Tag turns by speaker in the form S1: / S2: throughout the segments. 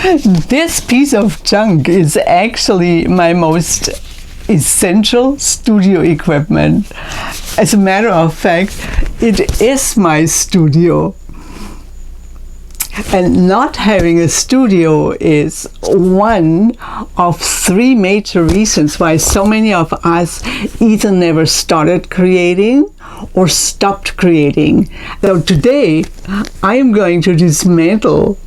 S1: This piece of junk is actually my most essential studio equipment. As a matter of fact, it is my studio. And not having a studio is one of 3 major reasons why so many of us either never started creating or stopped creating. So today, I am going to dismantle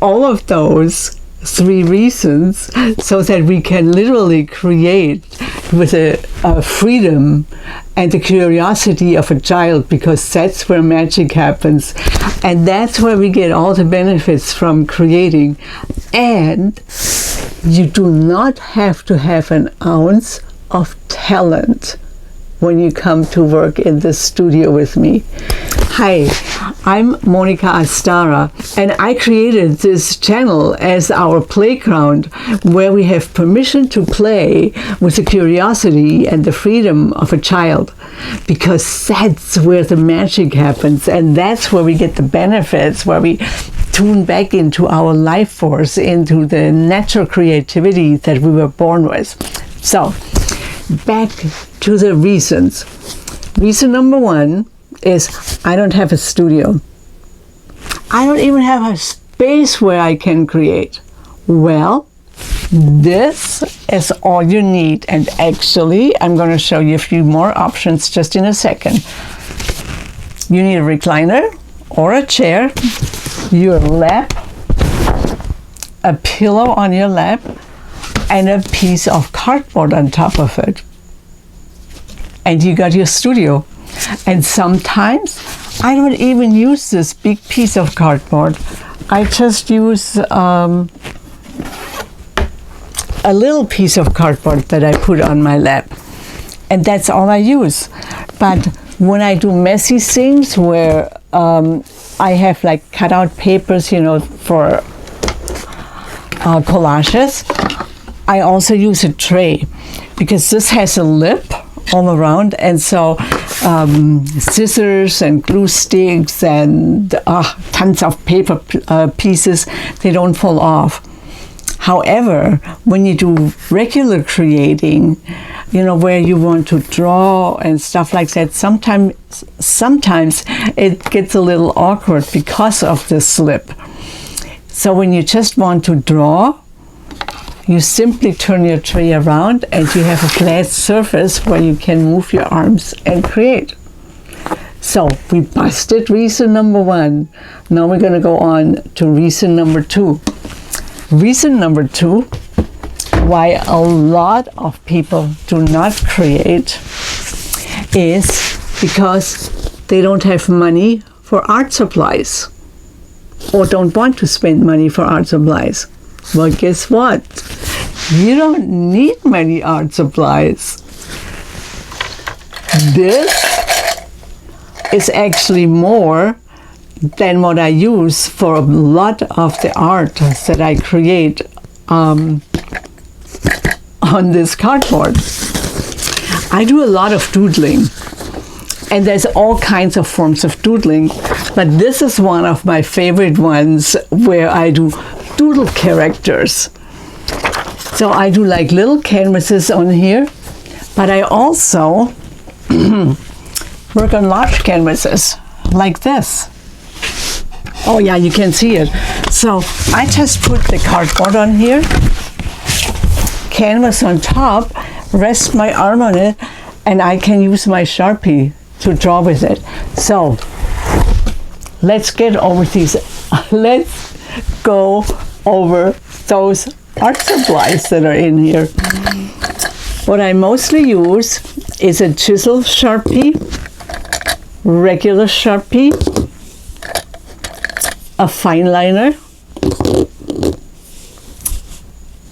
S1: all of those 3 reasons so that we can literally create with a freedom and the curiosity of a child, because that's where magic happens, and that's where we get all the benefits from creating. And you do not have to have an ounce of talent when you come to work in the studio with me. Hi, I'm Monika Astara, and I created this channel as our playground where we have permission to play with the curiosity and the freedom of a child, because that's where the magic happens, and that's where we get the benefits, where we tune back into our life force, into the natural creativity that we were born with. So, back to the reasons. Reason number 1 is I don't have a studio. I don't even have a space where I can create. Well, this is all you need. And actually, I'm going to show you a few more options just in a second. You need a recliner or a chair, your lap, a pillow on your lap, and a piece of cardboard on top of it. And you got your studio. And sometimes I don't even use this big piece of cardboard. I just use a little piece of cardboard that I put on my lap. And that's all I use. But when I do messy things where I have like cutout papers, you know, for collages, I also use a tray, because this has a lip all around, and so scissors and glue sticks and tons of paper pieces, they don't fall off. However, when you do regular creating, you know, where you want to draw and stuff like that, sometimes it gets a little awkward because of the slip. So when you just want to draw, you simply turn your tray around and you have a flat surface where you can move your arms and create. So we busted reason number 1. Now we're going to go on to reason number 2. Reason number 2 why a lot of people do not create is because they don't have money for art supplies or don't want to spend money for art supplies. Well, guess what? You don't need many art supplies. This is actually more than what I use for a lot of the art that I create on this cardboard. I do a lot of doodling, and there's all kinds of forms of doodling, but this is one of my favorite ones where I do doodle characters. So I do like little canvases on here, but I also work on large canvases like this. Oh yeah, you can see it. So I just put the cardboard on here, canvas on top, rest my arm on it, and I can use my Sharpie to draw with it. So let's get over these. Let's go over those art supplies that are in here. What I mostly use is a chisel Sharpie, regular Sharpie, a fine liner.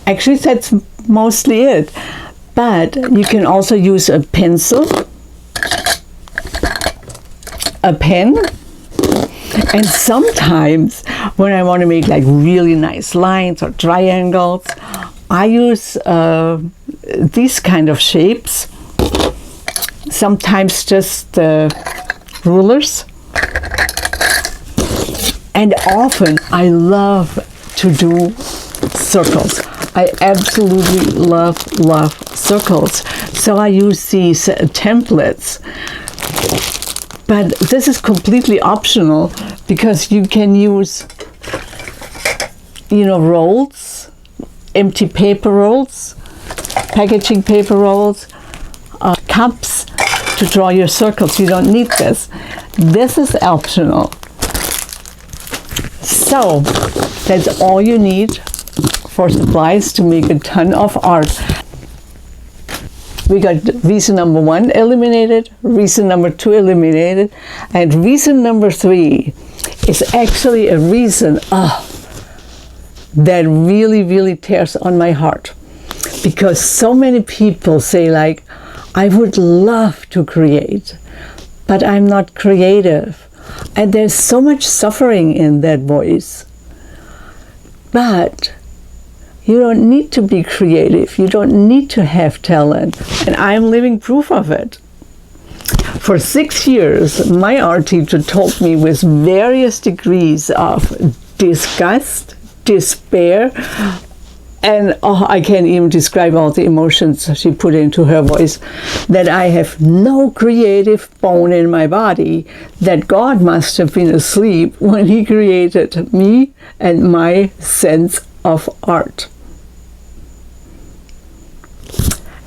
S1: Actually, that's mostly it. But you can also use a pencil, a pen, and sometimes when I want to make like really nice lines or triangles, I use these kind of shapes. Sometimes just rulers. And often I love to do circles. I absolutely love circles. So I use these templates. But this is completely optional because you can use, rolls, empty paper rolls, packaging paper rolls, cups to draw your circles. You don't need this. This is optional. So that's all you need for supplies to make a ton of art. We got reason number 1 eliminated, reason number 2 eliminated, and reason number 3 is actually a reason that really tears on my heart. Because so many people say, like, I would love to create, but I'm not creative. And there's so much suffering in that voice. But you don't need to be creative. You don't need to have talent. And I'm living proof of it. For 6 years, my art teacher told me with various degrees of disgust, despair, and I can't even describe all the emotions she put into her voice, that I have no creative bone in my body, that God must have been asleep when He created me and my sense of art.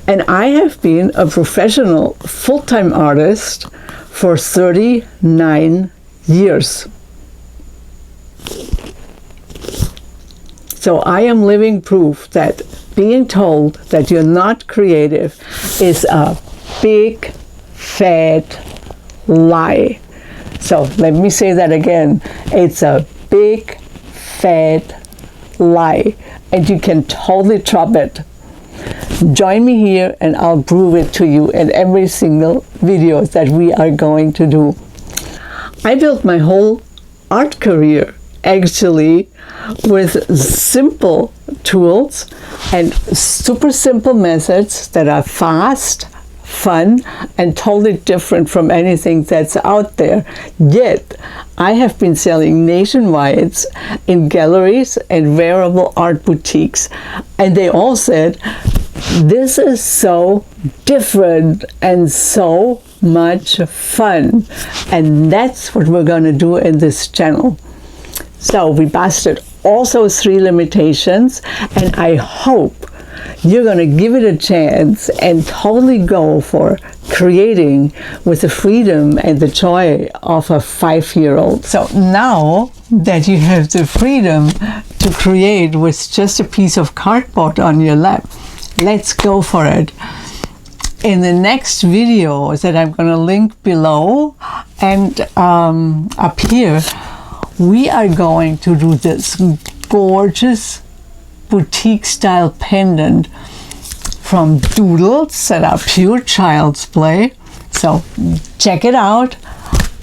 S1: And I have been a professional full-time artist for 39 years. So I am living proof that being told that you're not creative is a big, fat lie. So let me say that again. It's a big, fat lie. And you can totally drop it. Join me here and I'll prove it to you in every single video that we are going to do. I built my whole art career actually with simple tools and super simple methods that are fast, fun, and totally different from anything that's out there. Yet, I have been selling nationwide in galleries and wearable art boutiques, and they all said, this is so different and so much fun. And that's what we're going to do in this channel. So we busted also 3 limitations, and I hope you're going to give it a chance and totally go for creating with the freedom and the joy of a 5-year-old. So now that you have the freedom to create with just a piece of cardboard on your lap, let's go for it. In the next video that I'm going to link below and up here, we are going to do this gorgeous boutique style pendant from doodles that are pure child's play. So check it out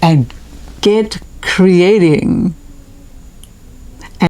S1: and get creating.